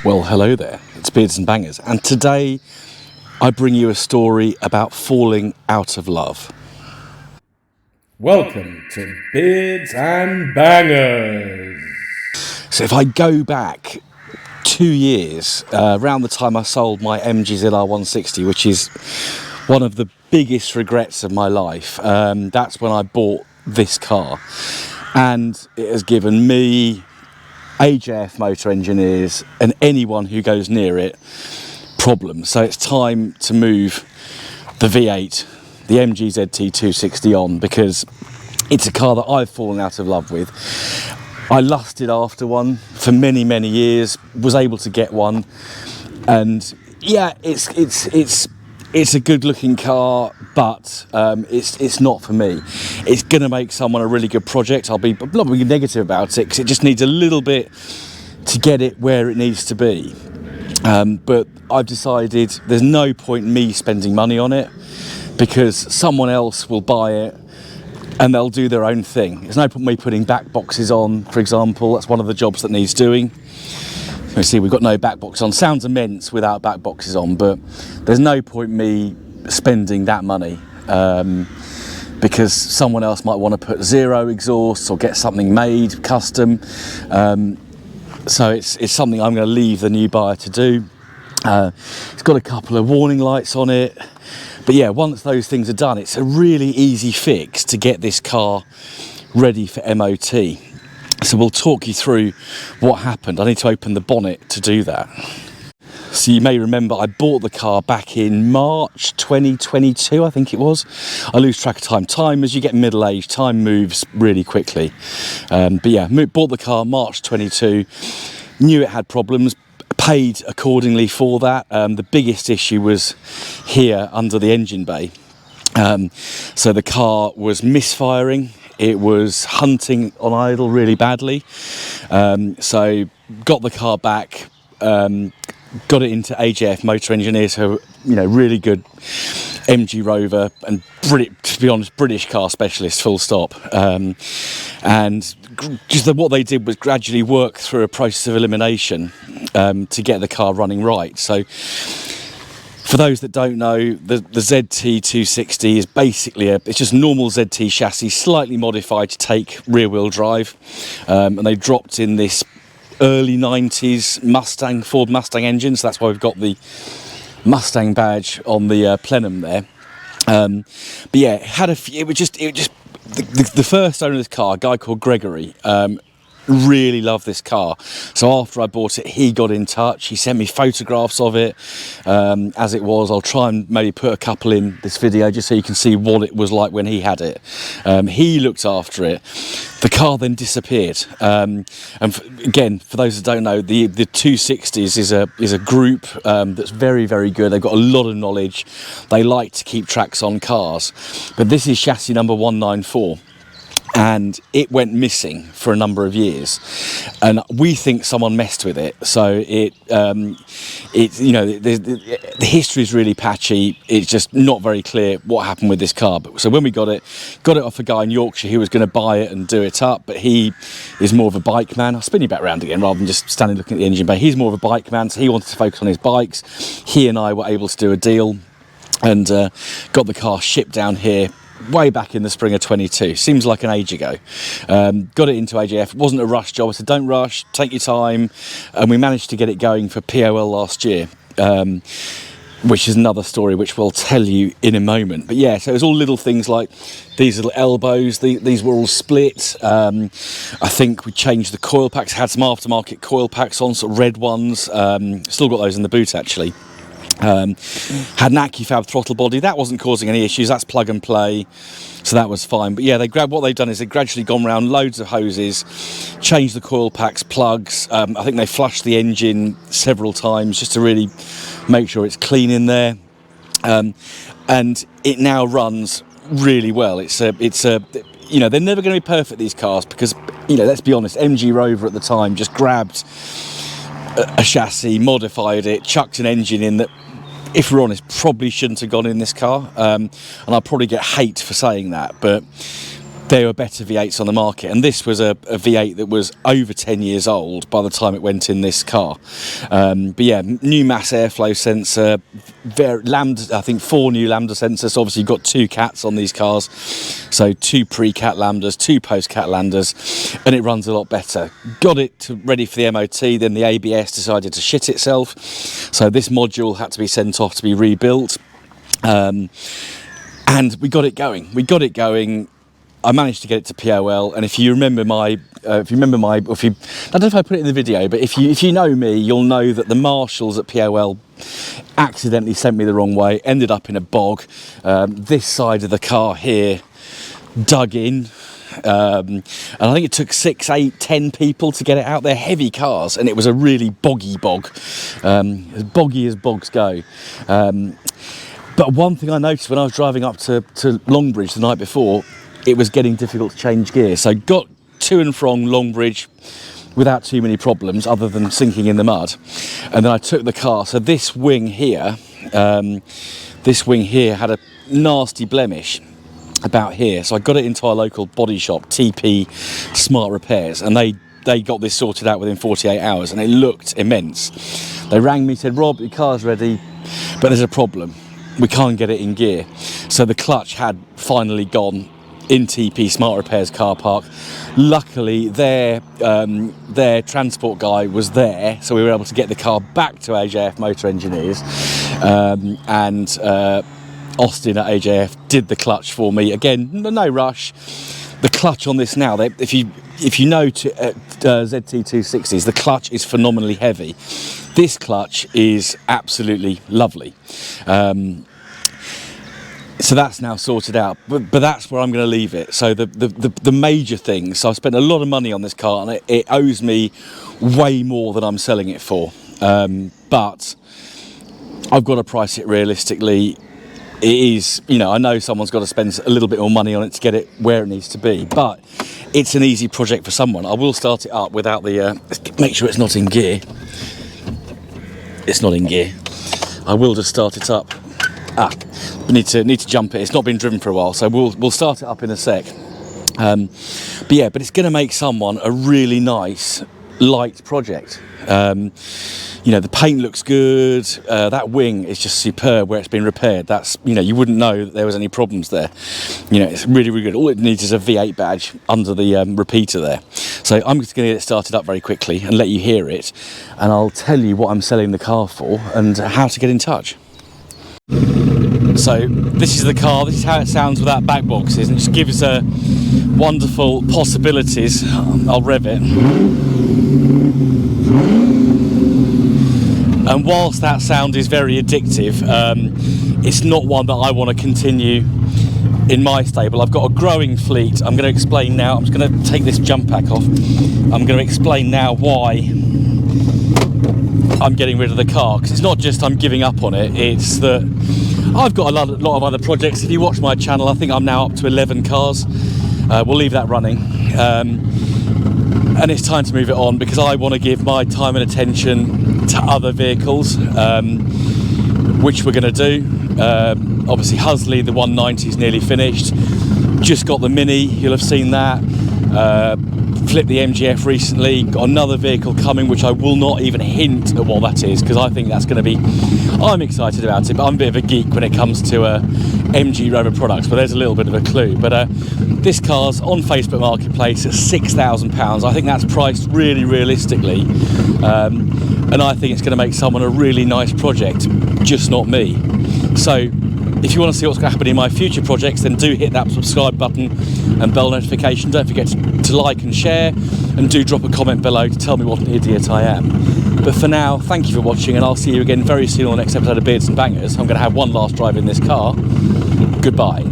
Well, hello there, it's Beards and Bangers, and today I bring you a story about falling out of love. Welcome to Beards and Bangers. So if I go back 2 years, around the time I sold my MG ZR 160, which is one of the biggest regrets of my life, that's when I bought this car, and it has given me, AJF motor engineers and anyone who goes near it problems. So it's time to move the V8, the MG ZT 260 on, because it's a car that I've fallen out of love with. I lusted after one for many years, was able to get one, and yeah, it's a good looking car, but it's not for me. It's going to make someone a really good project. I'm not being negative about it, because it just needs a little bit to get it where it needs to be. But I've decided there's no point in me spending money on it, because someone else will buy it and they'll do their own thing. There's no point in me putting back boxes on, for example. That's one of the jobs that needs doing. You see, we've got no back box on. Sounds immense without back boxes on, but there's no point me spending that money, because someone else might want to put zero exhausts or get something made custom. So it's something I'm going to leave the new buyer to do. It's got a couple of warning lights on it, but yeah, once those things are done, it's a really easy fix to get this car ready for MOT. So we'll talk you through what happened. I need to open the bonnet to do that. So you may remember I bought the car back in March 2022, I think it was. I lose track of time. Time, as you get middle-aged, time moves really quickly. But yeah, bought the car March 22, knew it had problems, paid accordingly for that. The biggest issue was here under the engine bay. So the car was misfiring. It was hunting on idle really badly. So got the car back, got it into AJF motor engineers, who are, really good MG Rover and to be honest, British car specialists, full stop. And just what they did was gradually work through a process of elimination to get the car running right. So for those that don't know, the ZT 260 is basically it's just normal ZT chassis, slightly modified to take rear-wheel drive, and they dropped in this early 90s Ford Mustang engine, so that's why we've got the Mustang badge on the plenum there. But yeah, it was just the first owner of this car, a guy called Gregory, really loved this car. So after I bought it, he got in touch. He sent me photographs of it as it was. I'll try and maybe put a couple in this video just so you can see what it was like when he had it. He looked after it. The car then disappeared. Again, for those that don't know, the 260s is a group that's very good. They've got a lot of knowledge. They like to keep tracks on cars. But this is chassis number 194. And it went missing for a number of years, and we think someone messed with it. So the history is really patchy. It's just not very clear what happened with this car. So when we got it off a guy in Yorkshire who was going to buy it and do it up, but he is more of a bike man. I'll spin you back round again rather than just standing looking at the engine bay. He's more of a bike man, so he wanted to focus on his bikes. He and I were able to do a deal and got the car shipped down here way back in the spring of 22. Seems like an age ago. Got it into AJF. It wasn't a rush job. I said, don't rush, take your time. And we managed to get it going for POL last year, which is another story which we'll tell you in a moment. But yeah, so it was all little things like these little elbows. These were all split. I think we changed the coil packs, had some aftermarket coil packs on, sort of red ones. Still got those in the boot, actually. Had an AccuFab throttle body. That wasn't causing any issues. That's plug and play, so that was fine. But yeah, what they've done is they've gradually gone around loads of hoses, changed the coil packs, plugs. I think they flushed the engine several times just to really make sure it's clean in there. And it now runs really well. It's they're never going to be perfect, these cars, because let's be honest, MG Rover at the time just grabbed a chassis, modified it, chucked an engine in that, if we're honest, probably shouldn't have gone in this car. And I'll probably get hate for saying that, but there were better V8s on the market, and this was a V8 that was over 10 years old by the time it went in this car. But yeah, new mass airflow sensor, lambda, I think 4 new lambda sensors. So obviously you've got 2 cats on these cars, so 2 pre-cat lambdas, 2 post-cat lambdas, and it runs a lot better. Got it ready for the MOT, then the ABS decided to shit itself, so this module had to be sent off to be rebuilt, and we got it going. I managed to get it to POL, and if you remember I don't know if I put it in the video, but if you know me, you'll know that the marshals at POL accidentally sent me the wrong way, ended up in a bog. This side of the car here dug in, and I think it took 6, 8, 10 people to get it out. They're heavy cars, and it was a really boggy bog, as boggy as bogs go. But one thing I noticed when I was driving up to Longbridge the night before, it was getting difficult to change gear. So got to and from Longbridge without too many problems other than sinking in the mud. And then I took the car. So this wing here had a nasty blemish about here. So I got it into our local body shop, TP Smart Repairs, and they got this sorted out within 48 hours, and it looked immense. They rang me, said, "Rob, your car's ready, but there's a problem. We can't get it in gear." So the clutch had finally gone in TP Smart Repairs car park. Luckily their transport guy was there, so we were able to get the car back to AJF Motor Engineers, and Austin at AJF did the clutch for me. Again, no rush. The clutch on this now, if you know ZT260s, the clutch is phenomenally heavy. This clutch is absolutely lovely. So that's now sorted out, but that's where I'm going to leave it. So the major things, so I've spent a lot of money on this car, and it owes me way more than I'm selling it for, but I've got to price it realistically. It is, I know someone's got to spend a little bit more money on it to get it where it needs to be, but it's an easy project for someone. I will start it up without the, make sure it's not in gear. It's not in gear. I will just start it up. Need to jump it. It's not been driven for a while, so we'll start it up in a sec. But it's going to make someone a really nice light project. The paint looks good. That wing is just superb where it's been repaired. That's, you wouldn't know that there was any problems there. It's really, really good. All it needs is a V8 badge under the repeater there. So I'm just going to get it started up very quickly and let you hear it, and I'll tell you what I'm selling the car for and how to get in touch. So this is the car, this is how it sounds without back boxes, and it just gives wonderful possibilities. I'll rev it. And whilst that sound is very addictive, it's not one that I want to continue in my stable. I've got a growing fleet. I'm going to explain now, I'm just going to take this jump pack off. I'm going to explain now why I'm getting rid of the car, because it's not just I'm giving up on it, it's that I've got a lot of other projects. If you watch my channel, I think I'm now up to 11 cars. We'll leave that running, and it's time to move it on, because I want to give my time and attention to other vehicles, which we're going to do. Obviously Husley, the 190 is nearly finished. Just got the Mini, you'll have seen that. Flipped the MGF recently, got another vehicle coming which I will not even hint at what that is, because I think that's going to be, I'm excited about it, but I'm a bit of a geek when it comes to MG Rover products, but there's a little bit of a clue. But this car's on Facebook Marketplace at £6,000. I think that's priced really realistically, and I think it's going to make someone a really nice project, just not me. So if you want to see what's going to happen in my future projects, then do hit that subscribe button and bell notification. Don't forget to like and share, and do drop a comment below to tell me what an idiot I am. But for now, thank you for watching, and I'll see you again very soon on the next episode of Beards and Bangers. I'm going to have one last drive in this car. Goodbye.